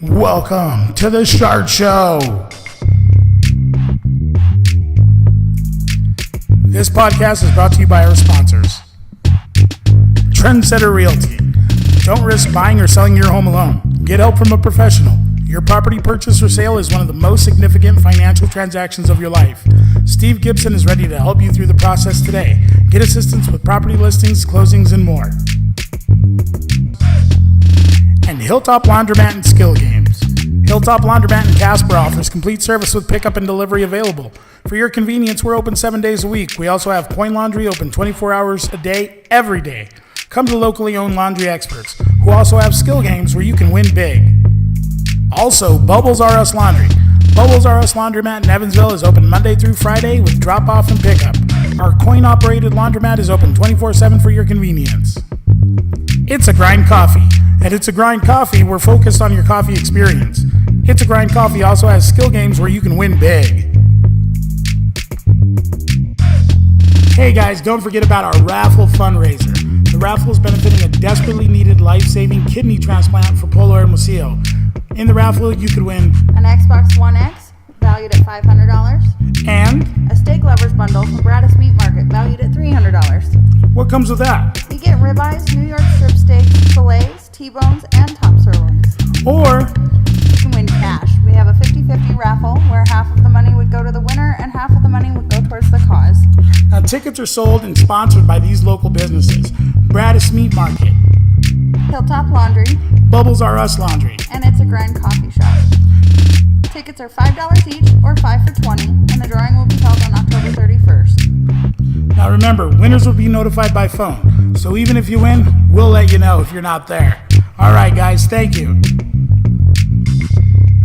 Welcome to the Shart Show. This podcast is brought to you by our sponsors. Trendsetter Realty. Don't risk buying or selling your home alone. Get help from a professional. Your property purchase or sale is one of the most significant financial transactions of your life. Steve Gibson is ready to help you through the process today. Get assistance with property listings, closings, and more. And Hilltop Laundromat and Skill Games. Hilltop Laundromat in Casper offers complete service with pickup and delivery available. For your convenience, we're open 7 days a week. We also have Point Laundry open 24 hours a day, every day. Come to locally owned laundry experts who also have skill games where you can win big. Also, Bubbles R Us Laundry. Bubbles R Us Laundromat in Evansville is open Monday through Friday with drop-off and pickup. Our coin-operated laundromat is open 24/7 for your convenience. It's a Grind Coffee. At It's a Grind Coffee, we're focused on your coffee experience. It's a Grind Coffee also has skill games where you can win big. Hey guys, don't forget about our raffle fundraiser. The raffle is benefiting a desperately needed life-saving kidney transplant for Polo Hermosillo. In the raffle, you could win an Xbox One X, valued at $500, and a steak lovers bundle from Bradis Meat Market, valued at $300. What comes with that? You get ribeyes, New York strip steaks, fillets, T-bones, and top sirloins. Or you can win cash. We have a 50-50 raffle where half of the money would go to the winner and half of the money would go towards the cause. Now, tickets are sold and sponsored by these local businesses: Bradis Meat Market, Hilltop Laundry, Bubbles R Us Laundry, and It's a Grind Coffee Shop. Tickets are $5 each or 5 for $20, and the drawing will be held on October 31st. Now remember, winners will be notified by phone. So even if you win, we'll let you know if you're not there. All right, guys, thank you.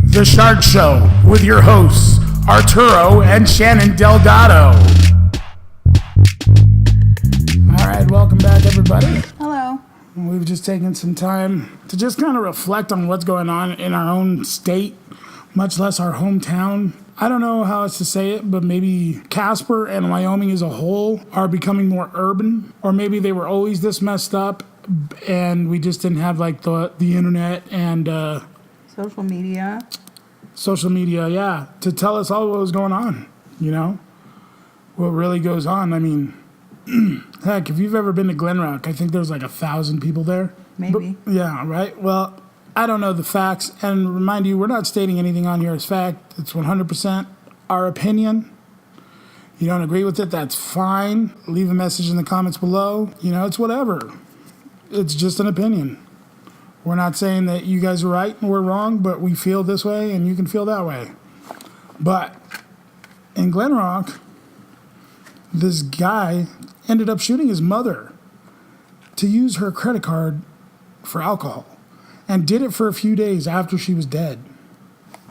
The Shart Show with your hosts, Arturo and Shannon Delgado. All right, welcome back, everybody. Hello. We've just taken some time to just kind of reflect on what's going on in our own state, much less our hometown. I don't know how else to say it, but maybe Casper and Wyoming as a whole are becoming more urban, or maybe they were always this messed up and we just didn't have like the internet and social media, yeah, to tell us all what was going on, you know, what really goes on. I mean, heck, if you've ever been to Glen Rock, I think there's like 1,000 people there. Maybe. But, yeah, right? Well, I don't know the facts, and remind you, we're not stating anything on here as fact. It's 100% our opinion. You don't agree with it, that's fine. Leave a message in the comments below. You know, it's whatever. It's just an opinion. We're not saying that you guys are right and we're wrong, but we feel this way and you can feel that way. But in Glen Rock, this guy ended up shooting his mother to use her credit card for alcohol. And did it for a few days after she was dead.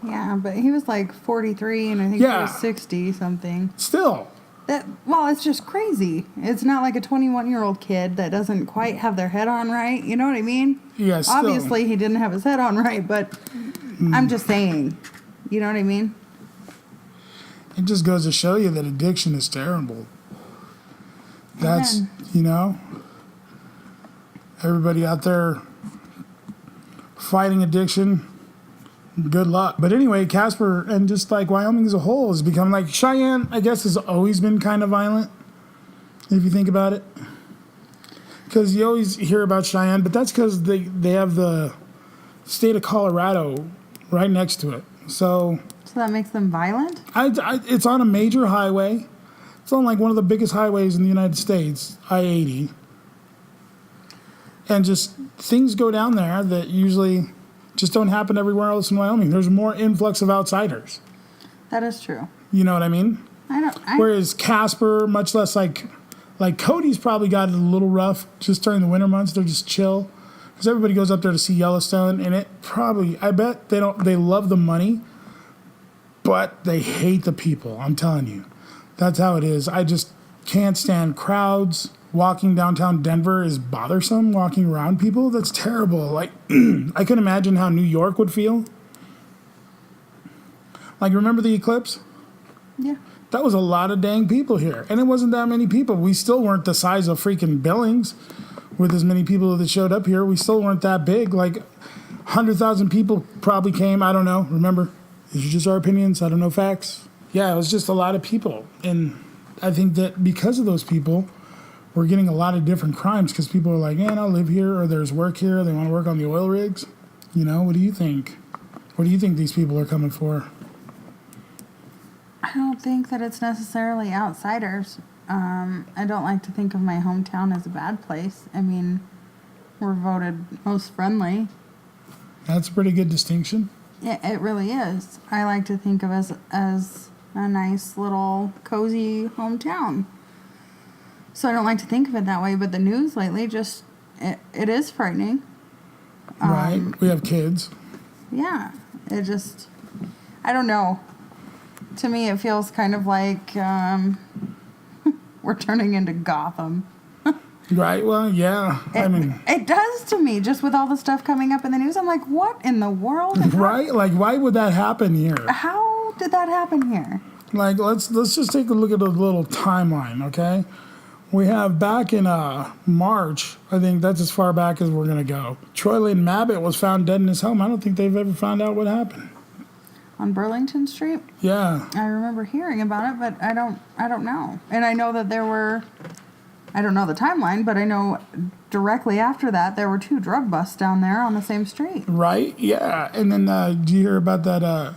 Yeah, but he was like 43, and I think he was 60 something. Still. It's just crazy. It's not like a 21-year-old kid that doesn't quite have their head on right. You know what I mean? Yeah, still. Obviously, he didn't have his head on right, but I'm just saying. You know what I mean? It just goes to show you that addiction is terrible. That's, you know, everybody out there fighting addiction, good luck. But anyway, Casper and just like Wyoming as a whole has become like Cheyenne, I guess, has always been kind of violent, if you think about it. Because you always hear about Cheyenne, but that's because they have the state of Colorado right next to it. So that makes them violent? It's on a major highway. It's on like one of the biggest highways in the United States, I-80. And just things go down there that usually just don't happen everywhere else in Wyoming. There's more influx of outsiders. That is true. You know what I mean? I Whereas Casper, much less like Cody's probably got it a little rough just during the winter months. They're just chill. Because everybody goes up there to see Yellowstone, and I bet they love the money, but they hate the people. I'm telling you. That's how it is. I just can't stand crowds. Walking downtown Denver is bothersome. Walking around people, that's terrible. Like, I can imagine how New York would feel. Like, remember the eclipse? Yeah. That was a lot of dang people here. And it wasn't that many people. We still weren't the size of freaking Billings with as many people that showed up here. We still weren't that big. Like, 100,000 people probably came. I don't know. Remember, these are just our opinions. I don't know facts. Yeah, it was just a lot of people. And I think that because of those people, we're getting a lot of different crimes because people are like, man, I live here, or there's work here. They want to work on the oil rigs. You know, what do you think? What do you think these people are coming for? I don't think that it's necessarily outsiders. I don't like to think of my hometown as a bad place. I mean, we're voted most friendly. That's a pretty good distinction. Yeah, it really is. I like to think of us as a nice little cozy hometown. So I don't like to think of it that way, but the news lately just, it is frightening. Right. We have kids. Yeah. It just, I don't know. To me, it feels kind of like we're turning into Gotham. Right. Well, yeah. It does to me, just with all the stuff coming up in the news. I'm like, what in the world? Right? Like, why would that happen here? How did that happen here? Like, let's just take a look at a little timeline, okay? We have back in March, I think that's as far back as we're going to go. Troy Lane Mabbitt was found dead in his home. I don't think they've ever found out what happened. On Burlington Street? Yeah. I remember hearing about it, but I don't know. And I know that there were, I don't know the timeline, but I know directly after that there were 2 drug busts down there on the same street. Right? Yeah. And then do you hear about that?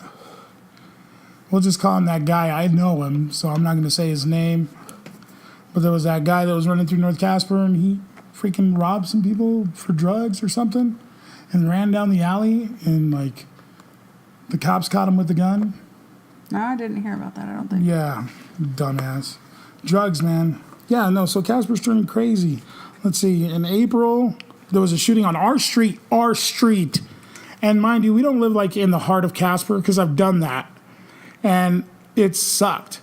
We'll just call him that guy. I know him, so I'm not going to say his name. But there was that guy that was running through North Casper, and he freaking robbed some people for drugs or something and ran down the alley, and, like, the cops caught him with the gun. No, I didn't hear about that, I don't think. Yeah, dumbass. Drugs, man. Yeah, no, so Casper's turning crazy. Let's see, in April, there was a shooting on our street. And mind you, we don't live, like, in the heart of Casper, because I've done that. And it sucked.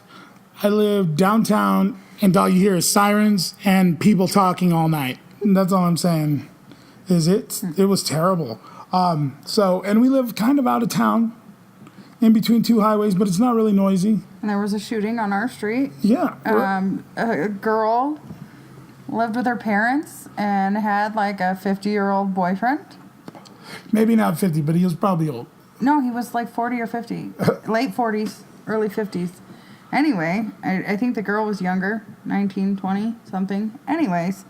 I live downtown, and all you hear is sirens and people talking all night. And that's all I'm saying. It was terrible. And we live kind of out of town, in between 2 highways, but it's not really noisy. And there was a shooting on our street. Yeah. A girl lived with her parents and had like a 50-year-old boyfriend. Maybe not 50, but he was probably old. No, he was like 40 or 50. Late 40s, early 50s. Anyway, I think the girl was younger, 19, 20, something. Anyways,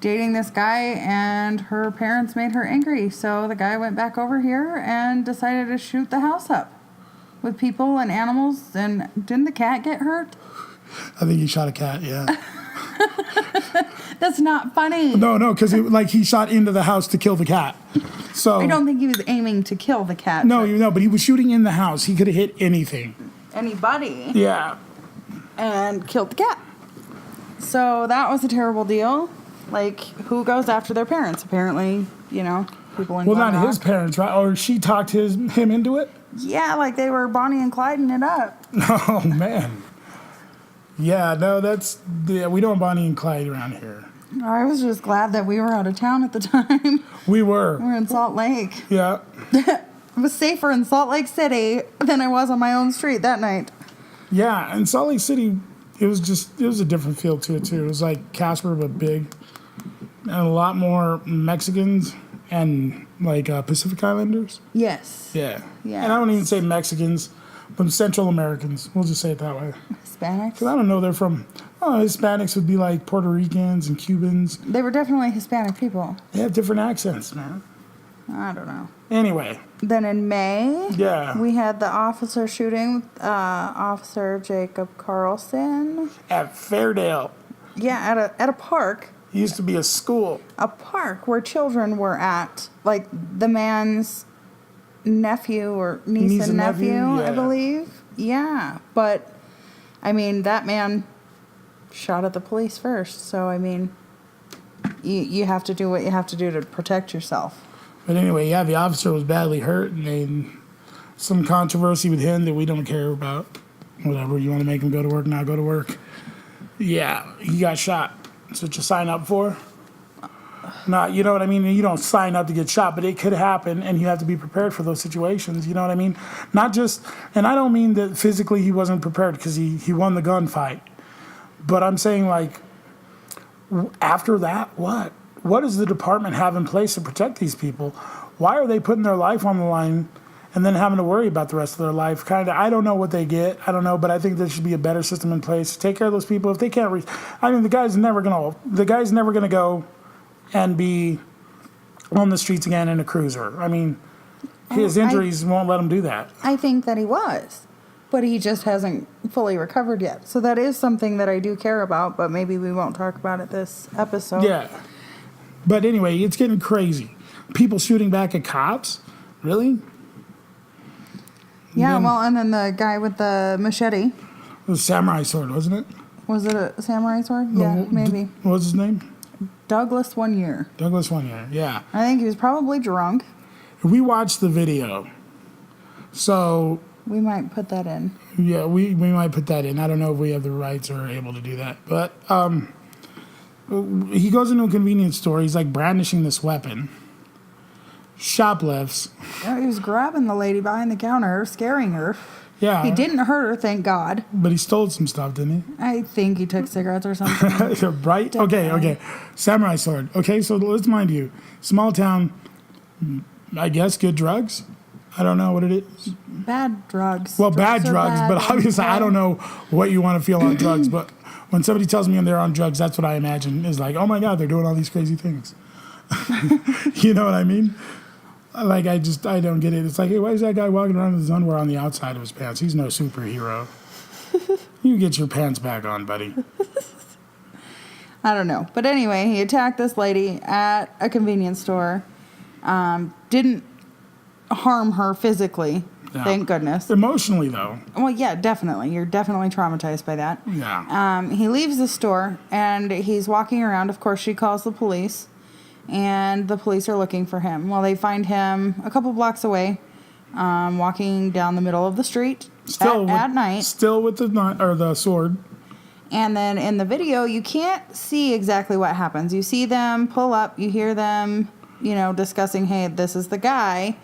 dating this guy, and her parents made her angry. So the guy went back over here and decided to shoot the house up with people and animals. And didn't the cat get hurt? I think he shot a cat, yeah. That's not funny. No, because he shot into the house to kill the cat. So I don't think he was aiming to kill the cat. No, but he was shooting in the house. He could have hit anything. Anybody. Yeah. And killed the cat. So that was a terrible deal. Like, who goes after their parents? Apparently, people in Well, Glen not Rock. his parents, right? Or she talked him into it? Yeah, like they were Bonnie and Clyding it up. Oh, man. Yeah, no, we don't Bonnie and Clyde around here. I was just glad that we were out of town at the time. We were. We were in Salt Lake. Yeah. It was safer in Salt Lake City than I was on my own street that night. Yeah, and Salt Lake City, it was a different feel to it, too. It was like Casper, but big. And a lot more Mexicans and, like, Pacific Islanders. Yes. Yeah. Yeah. And I don't even say Mexicans, but Central Americans. We'll just say it that way. Hispanics? Because I don't know, they're from... Hispanics would be like Puerto Ricans and Cubans. They were definitely Hispanic people. They have different accents, man. I don't know. Anyway. Then in May, Yeah. we had the officer shooting with Officer Jacob Carlson. At Fairdale. Yeah, at a park. It used to be a school. A park where children were at. Like the man's nephew or niece and nephew, yeah. I believe. Yeah, but I mean, that man shot at the police first. So, I mean, you have to do what you have to do to protect yourself. But anyway, yeah, the officer was badly hurt, and some controversy with him that we don't care about. Whatever, you want to make him go to work, not go to work. Yeah, he got shot. That's what you sign up for. Not, you know what I mean? You don't sign up to get shot, but it could happen, and you have to be prepared for those situations. You know what I mean? Not just, and I don't mean that physically he wasn't prepared because he won the gunfight. But I'm saying, like, after that, what? What does the department have in place to protect these people? why are they putting their life on the line and then having to worry about the rest of their life? Kind of, I don't know what they get. I don't know, but I think there should be a better system in place to take care of those people. If they can't I mean, the guy's never gonna go and be on the streets again in a cruiser. I mean, his injuries won't let him do that. I think that he was, but he just hasn't fully recovered yet. So that is something that I do care about, but maybe we won't talk about it this episode. Yeah. But anyway, it's getting crazy. People shooting back at cops? Really? Yeah, well, and then the guy with the machete. It was a samurai sword, wasn't it? Was it a samurai sword? Yeah, maybe. What was his name? Douglas 1 year. Douglas 1 year, yeah. I think he was probably drunk. We watched the video. So... we might put that in. Yeah, we might put that in. I don't know if we have the rights or are able to do that. But he goes into a convenience store. He's like brandishing this weapon. Shoplifts. Yeah, he was grabbing the lady behind the counter, scaring her. Yeah. He didn't hurt her, thank God. But he stole some stuff, didn't he? I think he took cigarettes or something. Right? Okay. Samurai sword. Okay, so let's mind you. Small town, I guess, good drugs? I don't know what it is. Bad drugs. Well, bad drugs, but obviously I don't know what you want to feel on drugs. But when somebody tells me they're on drugs, that's what I imagine is like, oh my God, they're doing all these crazy things. You know what I mean? Like, I don't get it. It's like, hey, why is that guy walking around with his underwear on the outside of his pants? He's no superhero. You get your pants back on, buddy. I don't know. But anyway, he attacked this lady at a convenience store. Didn't harm her physically. Yeah. Thank goodness. Emotionally, though. Well, yeah, definitely. You're definitely traumatized by that. Yeah. He leaves the store, and he's walking around. Of course, she calls the police, and the police are looking for him. Well, they find him a couple blocks away, walking down the middle of the street at night. Still with the sword. And then in the video, you can't see exactly what happens. You see them pull up. You hear them, discussing, hey, this is the guy.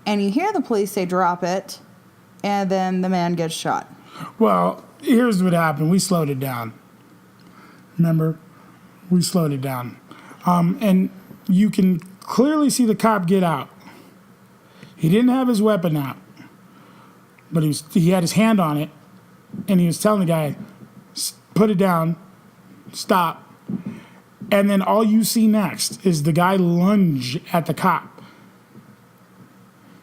And you hear the police say, drop it. And then the man gets shot. Well, here's what happened. We slowed it down. Remember? We slowed it down. And you can clearly see the cop get out. He didn't have his weapon out. But he had his hand on it. And he was telling the guy, put it down. Stop. And then all you see next is the guy lunge at the cop.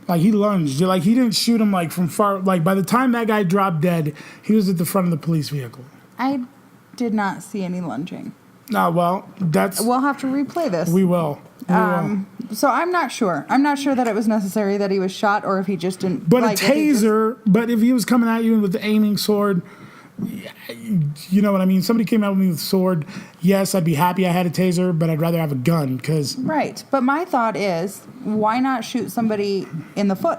Like, he lunged. Like, he didn't shoot him, like, from far. Like, by the time that guy dropped dead, he was at the front of the police vehicle. I did not see any lunging. Well, we'll have to replay this. We will. So I'm not sure. I'm not sure that it was necessary that he was shot or if he just didn't. But a taser, but if he was coming at you with the aiming sword, you know what I mean? Somebody came out with me with a sword. Yes, I'd be happy I had a taser, but I'd rather have a gun because... Right. But my thought is, why not shoot somebody in the foot?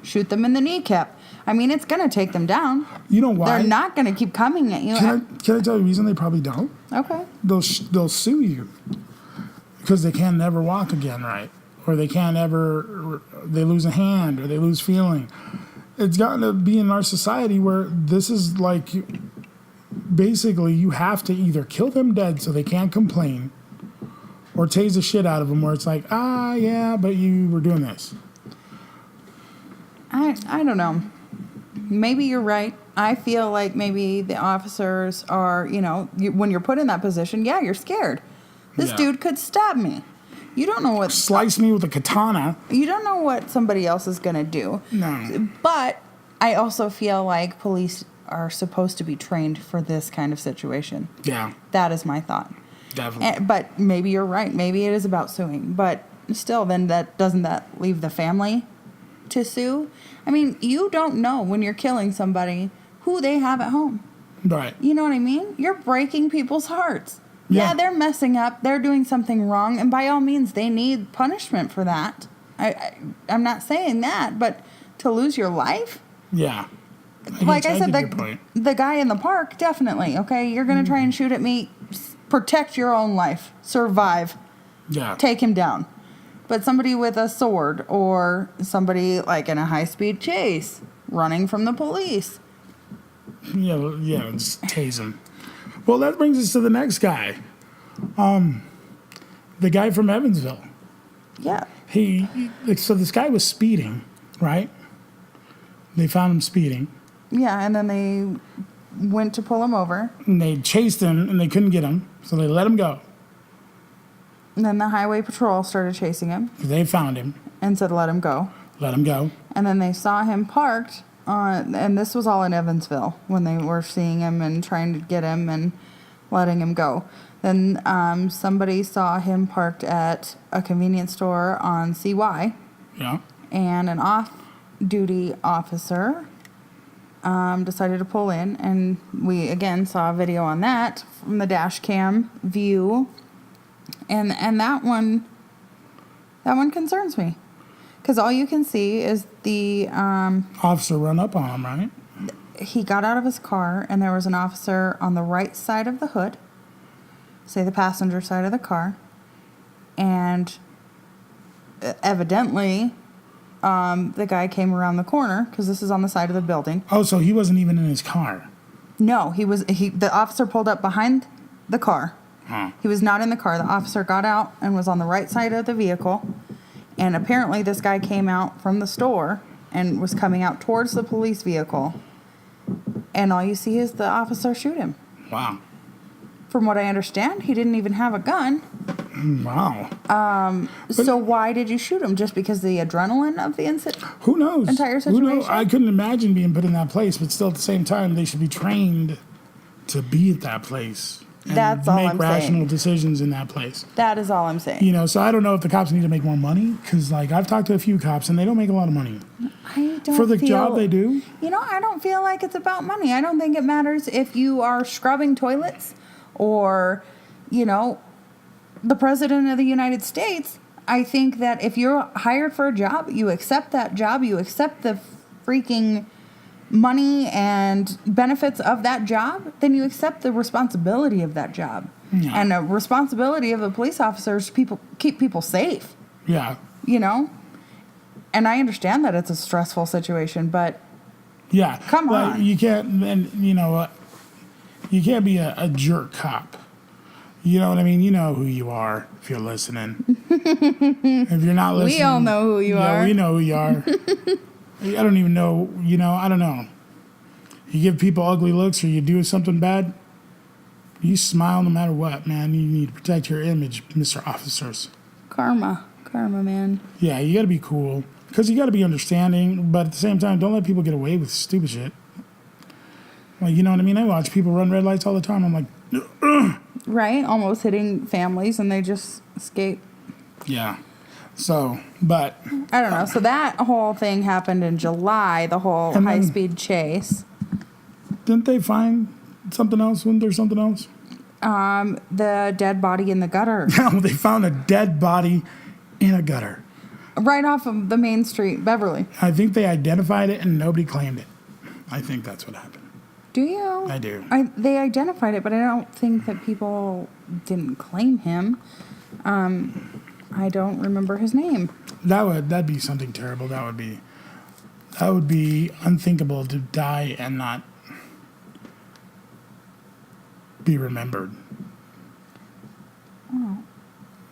Shoot them in the kneecap. I mean, it's going to take them down. You know why? They're not going to keep coming at you. Can I tell you the reason they probably don't? Okay. They'll sue you because they can never walk again, right? Or they they lose a hand or they lose feeling. It's gotten to be in our society where this is like, basically you have to either kill them dead so they can't complain or tase the shit out of them where it's like, yeah, but you were doing this. I don't know. Maybe you're right. I feel like maybe the officers are, when you're put in that position, yeah, you're scared. This dude could stab me. You don't know what... Slice me with a katana. You don't know what somebody else is going to do. No. But I also feel like police are supposed to be trained for this kind of situation. Yeah. That is my thought. Definitely. But maybe you're right. Maybe it is about suing. But still, then doesn't that leave the family to sue? I mean, you don't know when you're killing somebody who they have at home. Right. You know what I mean? You're breaking people's hearts. Yeah, they're messing up. They're doing something wrong. And by all means, they need punishment for that. I'm not saying that. But to lose your life? Yeah. Like I said, the guy in the park, definitely. Okay, you're going to try and shoot at me. Protect your own life. Survive. Yeah. Take him down. But somebody with a sword or somebody like in a high-speed chase running from the police. Yeah, just tase him. Well, that brings us to the next guy. The guy from Evansville. Yeah. So this guy was speeding, right? They found him speeding. Yeah, and then they went to pull him over. And they chased him, and they couldn't get him, so they let him go. And then the highway patrol started chasing him. They found him. And said, let him go. Let him go. And then they saw him parked on, and this was all in Evansville, when they were seeing him and trying to get him and letting him go. Then somebody saw him parked at a convenience store on CY. Yeah. And an off-duty officer decided to pull in, and we again saw a video on that from the dash cam view, and that one concerns me, because all you can see is the officer run up on him, right? He got out of his car, and there was an officer on the right side of the hood, say the passenger side of the car, and evidently the guy came around the corner, because this is on the side of the building. Oh, so he wasn't even in his car. No, the officer pulled up behind the car. Huh. He was not in the car. The officer got out and was on the right side of the vehicle. And apparently this guy came out from the store and was coming out towards the police vehicle. And all you see is the officer shoot him. Wow. From what I understand, he didn't even have a gun. Wow. So why did you shoot him? Just because of the adrenaline of the Who knows? Entire situation? Who knows? I couldn't imagine being put in that place, but still at the same time, they should be trained to be at that place. And That's all I'm saying. Make rational decisions in that place. That is all I'm saying. So I don't know if the cops need to make more money, because I've talked to a few cops and they don't make a lot of money. I don't for the job they do. I don't feel like it's about money. I don't think it matters if you are scrubbing toilets or, the president of the United States. I think that if you're hired for a job, you accept that job, you accept the freaking money and benefits of that job, then you accept the responsibility of that job. Yeah. And the responsibility of a police officer is to keep people safe. Yeah. And I understand that it's a stressful situation, but yeah, come on. You can't, and you can't be a jerk cop. You know what I mean? You know who you are if you're listening. If you're not listening, we all know who you are. Yeah, we know who you are. I don't even know, I don't know. You give people ugly looks or you do something bad, you smile no matter what, man. You need to protect your image, Mr. Officers. Karma, man. Yeah, you got to be cool. Because you got to be understanding, but at the same time, don't let people get away with stupid shit. You know what I mean? I watch people run red lights all the time. I'm like, ugh. Right? Almost hitting families and they just escape. Yeah. So, but... I don't know. So that whole thing happened in July, the whole high-speed chase. Didn't they find something else? Wasn't there something else? The dead body in the gutter. No, they found a dead body in a gutter. Right off of the main street, Beverly. I think they identified it and nobody claimed it. I think that's what happened. Do you? I do. They identified it, but I don't think that people didn't claim him. I don't remember his name. That'd be something terrible. That would be unthinkable to die and not be remembered. Oh.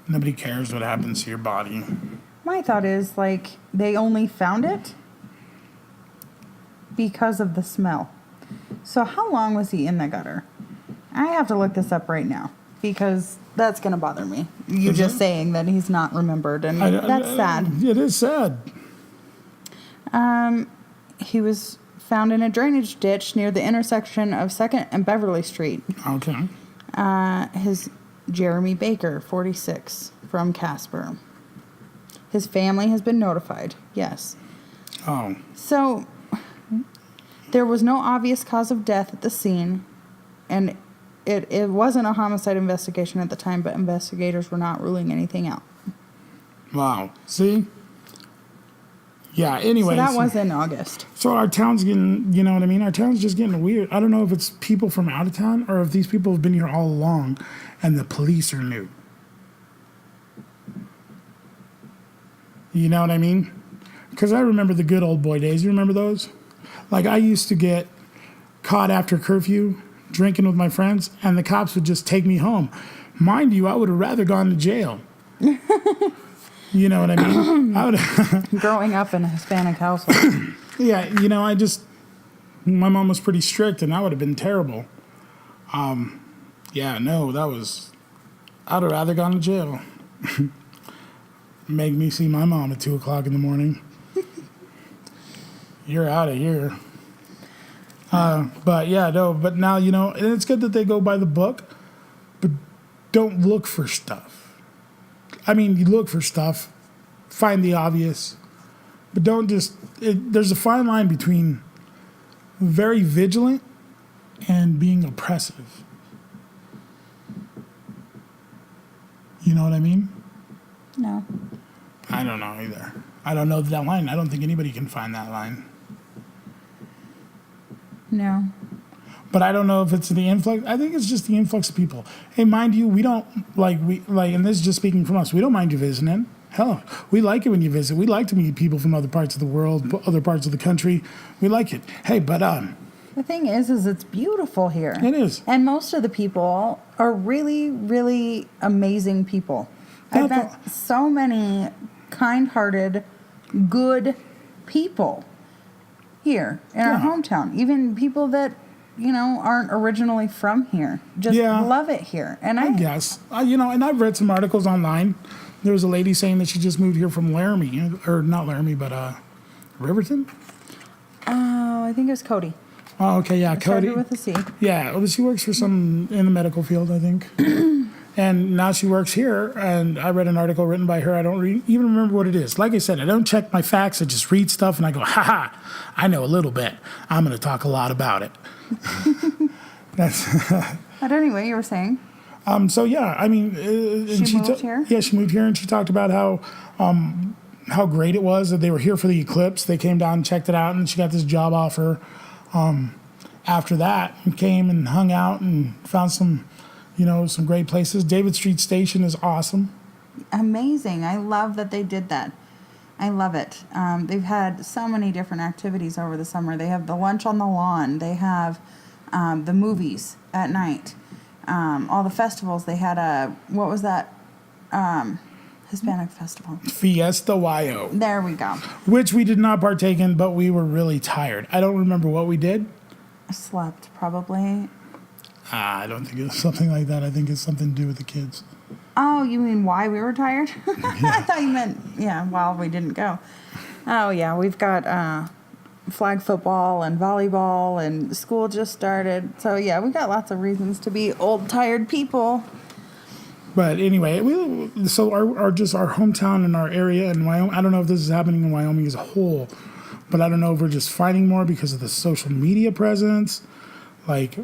Nobody cares what happens to your body. My thought is, they only found it because of the smell. So how long was he in the gutter? I have to look this up right now, because that's going to bother me. You just saying that he's not remembered, and that's sad. It is sad. He was found in a drainage ditch near the intersection of 2nd and Beverly Street. Okay. His Jeremy Baker, 46, from Casper. His family has been notified. Yes. Oh. So there was no obvious cause of death at the scene, and it wasn't a homicide investigation at the time, but investigators were not ruling anything out. Wow. See? Yeah, anyway. So that was in August. So our town's getting, you know what I mean? Our town's just getting weird. I don't know if it's people from out of town or if these people have been here all along and the police are new. You know what I mean? Because I remember the good old boy days. You remember those? I used to get caught after curfew drinking with my friends, and the cops would just take me home. Mind you, I would have rather gone to jail. You know what I mean? I would. Growing up in a Hispanic household. Yeah, my mom was pretty strict, and that would have been terrible. Yeah, no, I'd have rather gone to jail. Make me see my mom at 2:00 in the morning. You're out of here. But yeah, no, but now, and it's good that they go by the book, but don't look for stuff. I mean, you look for stuff, find the obvious, but don't there's a fine line between very vigilant and being oppressive. You know what I mean? No. I don't know either. I don't know that line. I don't think anybody can find that line. No. But I don't know if it's the influx. I think it's just the influx of people. Hey, mind you, we don't and this is just speaking from us. We don't mind you visiting. Hell, we like it when you visit. We like to meet people from other parts of the world, other parts of the country. We like it. Hey, but the thing is it's beautiful here. It is. And most of the people are really, really amazing people. I've met so many kind-hearted, good people here in our hometown. Even people that, aren't originally from here. Just love it here. And I guess. And I've read some articles online. There was a lady saying that she just moved here from Laramie. Or not Laramie, but Riverton? Oh, I think it was Cody. Oh, okay, yeah, Cody. Started with a C. Yeah, well, she works for in the medical field, I think. And now she works here, and I read an article written by her. I don't even remember what it is. Like I said, I don't check my facts. I just read stuff, and I go, ha, I know a little bit. I'm going to talk a lot about it. But anyway, you were saying? So, yeah, I mean... she moved here? Yeah, she moved here, and she talked about how great it was that they were here for the eclipse. They came down and checked it out, and she got this job offer after that, and came and hung out and found some great places. David Street Station is awesome. Amazing. I love that they did that. I love it. They've had so many different activities over the summer. They have the lunch on the lawn. They have the movies at night. All the festivals. They had what was that? Hispanic festival. Fiesta Wyo. There we go. Which we did not partake in, but we were really tired. I don't remember what we did. I slept, probably. I don't think it's something like that. I think it's something to do with the kids. Oh, you mean why we were tired? Yeah. I thought you meant, while we didn't go. Oh, yeah, we've got flag football and volleyball, and school just started. So, yeah, we got lots of reasons to be old, tired people. But anyway, so our hometown and our area in Wyoming, I don't know if this is happening in Wyoming as a whole, but I don't know if we're just fighting more because of the social media presence. Like,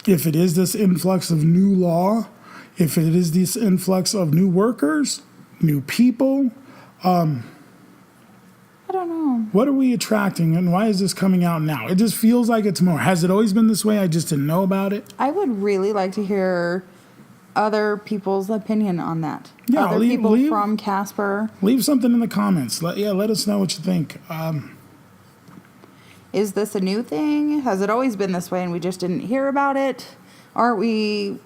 if it is this influx of new law, if it is this influx of new workers, new people, I don't know. What are we attracting, and why is this coming out now? It just feels like it's more. Has it always been this way? I just didn't know about it. I would really like to hear other people's opinion on that. Yeah, other people from Casper. Leave something in the comments. Let us know what you think. Is this a new thing? Has it always been this way and we just didn't hear about it? Were we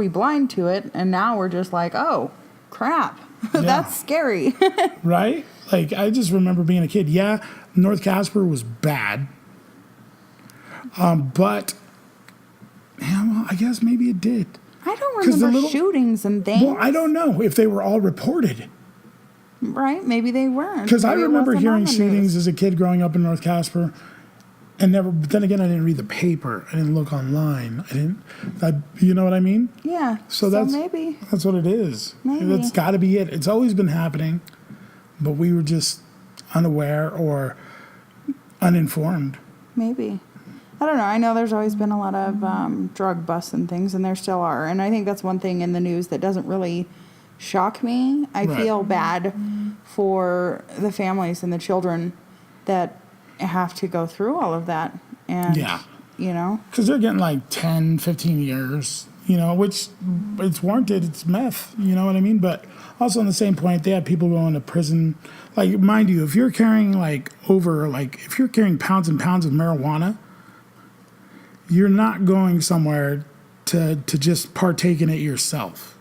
blind to it and now we're just like, oh, crap. Yeah. That's scary. Right? Like, I just remember being a kid. Yeah, North Casper was bad. But, I guess maybe it did. I don't remember shootings and things. Well, I don't know if they were all reported. Right? Maybe they weren't. Because I remember hearing shootings as a kid growing up in North Casper. But then again, I didn't read the paper. I didn't look online. You know what I mean? Yeah. So maybe. That's what it is. Maybe. That's got to be it. It's always been happening, but we were just unaware or uninformed. Maybe. I don't know. I know there's always been a lot of drug busts and things, and there still are. And I think that's one thing in the news that doesn't really shock me. I feel bad for the families and the children that have to go through all of that. And, because they're getting like 10, 15 years, which it's warranted. It's meth, you know what I mean? But also on the same point, they have people going to prison. Like, mind you, if you're carrying if you're carrying pounds and pounds of marijuana, you're not going somewhere to just partake in it yourself.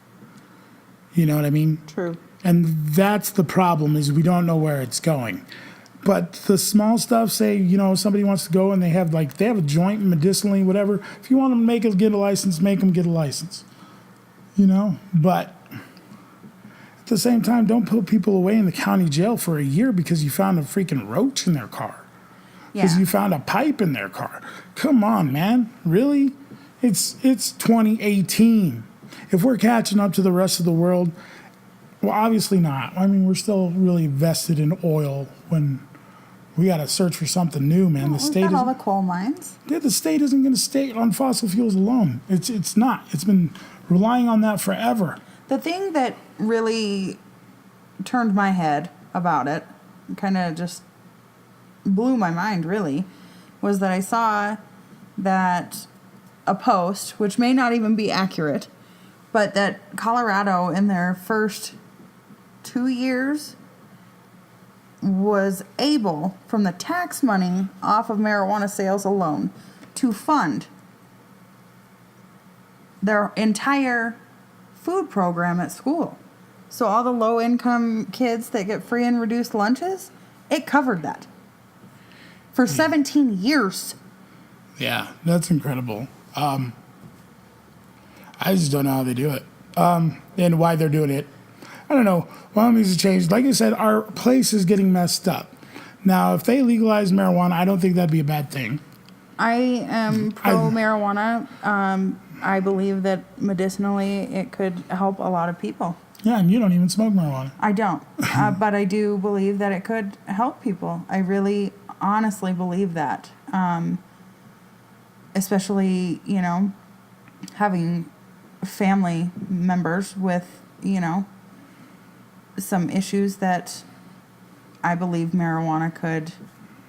You know what I mean? True. And that's the problem, is we don't know where it's going. But the small stuff, say, somebody wants to go and they have a joint medicinally, whatever. If you want them to get a license, make them get a license. But at the same time, don't put people away in the county jail for a year because you found a freaking roach in their car. Because you found a pipe in their car. Come on, man. Really? It's 2018. If we're catching up to the rest of the world, well, obviously not. I mean, we're still really vested in oil when we got to search for something new, man. We've got all the coal mines. Yeah, the state isn't going to stay on fossil fuels alone. It's not. It's been relying on that forever. The thing that really turned my head about it, kind of just blew my mind, really, was that I saw that a post, which may not even be accurate, but that Colorado in their first 2 years was able, from the tax money off of marijuana sales alone, to fund their entire food program at school. So all the low-income kids that get free and reduced lunches, it covered that. For 17 years. Yeah, that's incredible. I just don't know how they do it. And why they're doing it. I don't know. Wyoming's changed. Like I said, our place is getting messed up. Now, if they legalize marijuana, I don't think that'd be a bad thing. I am pro-marijuana. I believe that medicinally it could help a lot of people. Yeah, and you don't even smoke marijuana. I don't. But I do believe that it could help people. I really honestly believe that. Especially, having family members with, some issues that I believe marijuana could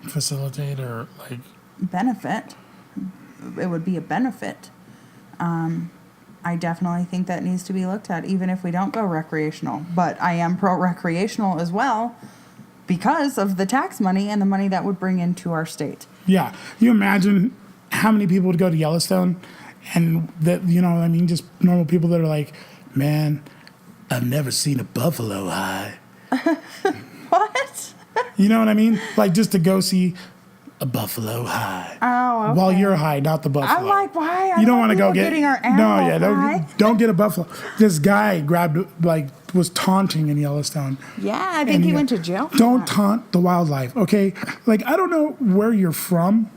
facilitate or benefit. It would be a benefit. I definitely think that needs to be looked at, even if we don't go recreational. But I am pro-recreational as well because of the tax money and the money that would bring into our state. Yeah. You imagine how many people would go to Yellowstone and that, just normal people that are like, man, I've never seen a buffalo high. What? You know what I mean? Just to go see a buffalo high. Oh, okay. While you're high, not the buffalo. I'm like, why? You don't want to go getting our animal high? Don't get a buffalo. This guy was taunting in Yellowstone. Yeah, I think he went to jail. Don't taunt the wildlife, okay? I don't know where you're from,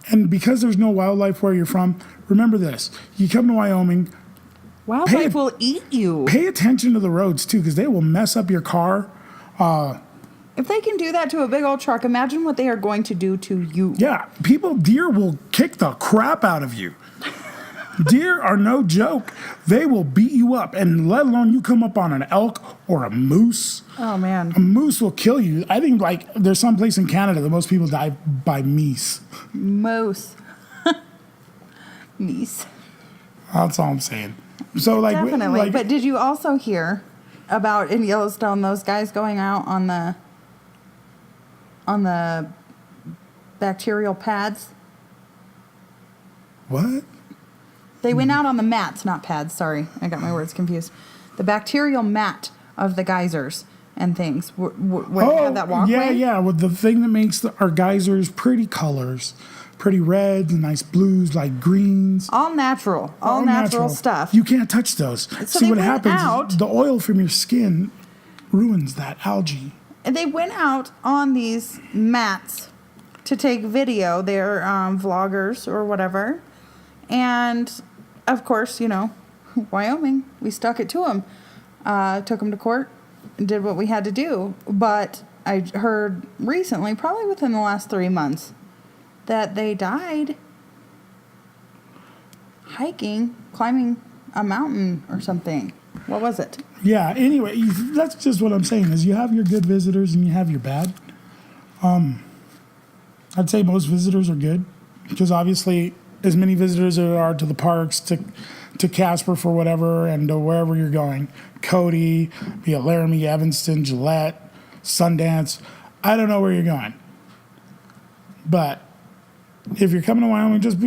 and because there's no wildlife where you're from, remember this: you come to Wyoming. Wildlife will eat you. Pay attention to the roads too, because they will mess up your car. If they can do that to a big old truck, imagine what they are going to do to you. Yeah, deer will kick the crap out of you. Deer are no joke. They will beat you up, and let alone you come up on an elk or a moose. Oh, man. A moose will kill you. I think, there's some place in Canada that most people die by meese. Moose. Meese. That's all I'm saying. So, Definitely. But did you also hear about, in Yellowstone, those guys going out on the bacterial pads? What? They went out on the mats, not pads. Sorry, I got my words confused. The bacterial mat of the geysers and things. Where they have that walkway. Yeah. With the thing that makes our geysers pretty colors. Pretty reds and nice blues, greens. All natural. All natural stuff. You can't touch those. So see, what happens is the oil from your skin ruins that algae. And they went out on these mats to take video. They're vloggers or whatever. And, of course, Wyoming, we stuck it to them. Took them to court and did what we had to do. But I heard recently, probably within the last 3 months, that they died climbing a mountain or something. What was it? Yeah, anyway, that's just what I'm saying is you have your good visitors and you have your bad. I'd say most visitors are good because obviously as many visitors there are to the parks, to Casper for whatever, and to wherever you're going. Cody, be it Laramie, Evanston, Gillette, Sundance. I don't know where you're going. But if you're coming to Wyoming, just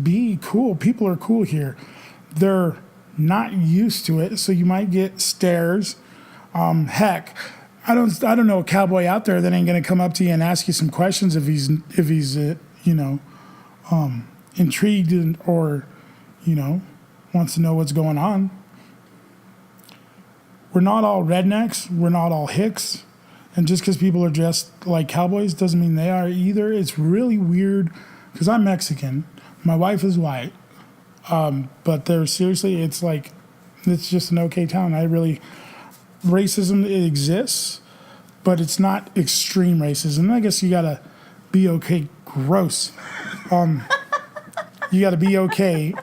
be cool. People are cool here. They're not used to it, so you might get stares. Heck, I don't know a cowboy out there that ain't gonna come up to you and ask you some questions if he's intrigued or wants to know what's going on. We're not all rednecks. We're not all hicks. And just because people are dressed like cowboys doesn't mean they are either. It's really weird because I'm Mexican. My wife is white. But seriously, it's like, it's just an okay town. Racism, it exists, but it's not extreme racism. I guess you gotta be okay. Gross. You gotta be okay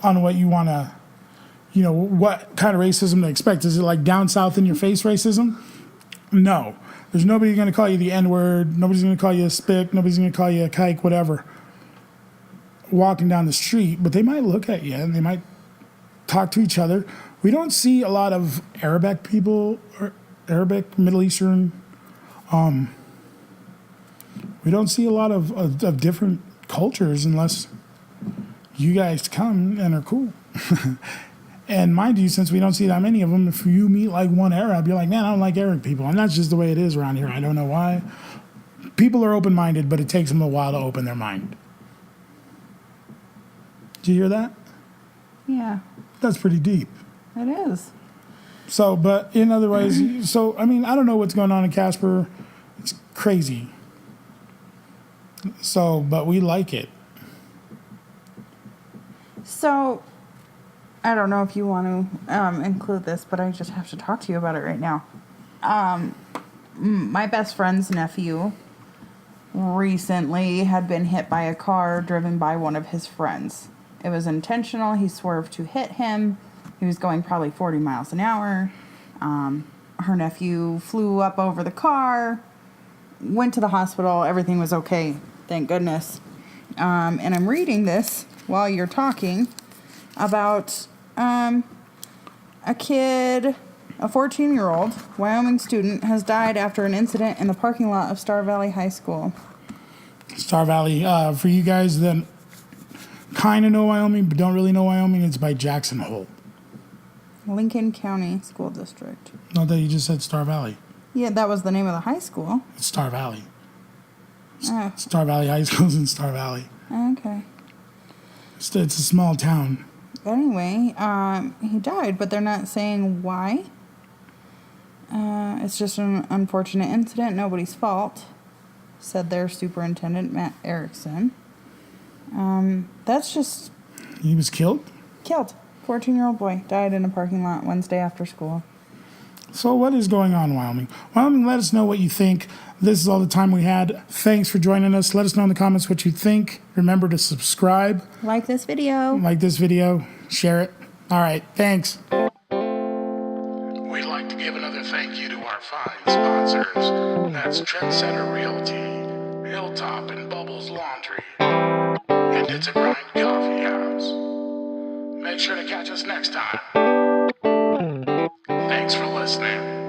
on what you wanna, what kind of racism to expect. Is it like down south in your face racism? No. There's nobody going to call you the N-word. Nobody's going to call you a spick. Nobody's going to call you a kike, whatever, walking down the street. But they might look at you and they might talk to each other. We don't see a lot of Arabic people, or Arabic, Middle Eastern. We don't see a lot of different cultures unless you guys come and are cool. And mind you, since we don't see that many of them, if you meet like one Arab, you're like, man, I don't like Arab people. And that's just the way it is around here. I don't know why. People are open-minded, but it takes them a while to open their mind. Did you hear that? Yeah. That's pretty deep. It is. So, but in other ways, I don't know what's going on in Casper. It's crazy. So, but we like it. So, I don't know if you want to include this, but I just have to talk to you about it right now. My best friend's nephew recently had been hit by a car driven by one of his friends. It was intentional. He swerved to hit him. He was going probably 40 miles an hour. Her nephew flew up over the car, went to the hospital. Everything was okay. Thank goodness. And I'm reading this while you're talking about a kid, a 14-year-old Wyoming student, has died after an incident in the parking lot of Star Valley High School. Star Valley, for you guys that kind of know Wyoming but don't really know Wyoming, it's by Jackson Hole. Lincoln County School District. Not that you just said Star Valley. Yeah, that was the name of the high school. It's Star Valley. Oh. Star Valley High School's in Star Valley. Okay. It's a small town. Anyway, he died, but they're not saying why. It's just an unfortunate incident, nobody's fault, said their superintendent, Matt Erickson. That's just... He was killed? Killed. 14-year-old boy died in a parking lot Wednesday after school. So what is going on in Wyoming? Wyoming, let us know what you think. This is all the time we had. Thanks for joining us. Let us know in the comments what you think. Remember to subscribe. Like this video. Share it. All right. Thanks. We'd like to give another thank you to our fine sponsors. That's Trendsetter Realty, Hilltop and Bubbles Laundry, and It's a Grind Coffee House. Make sure to catch us next time. Thanks for listening.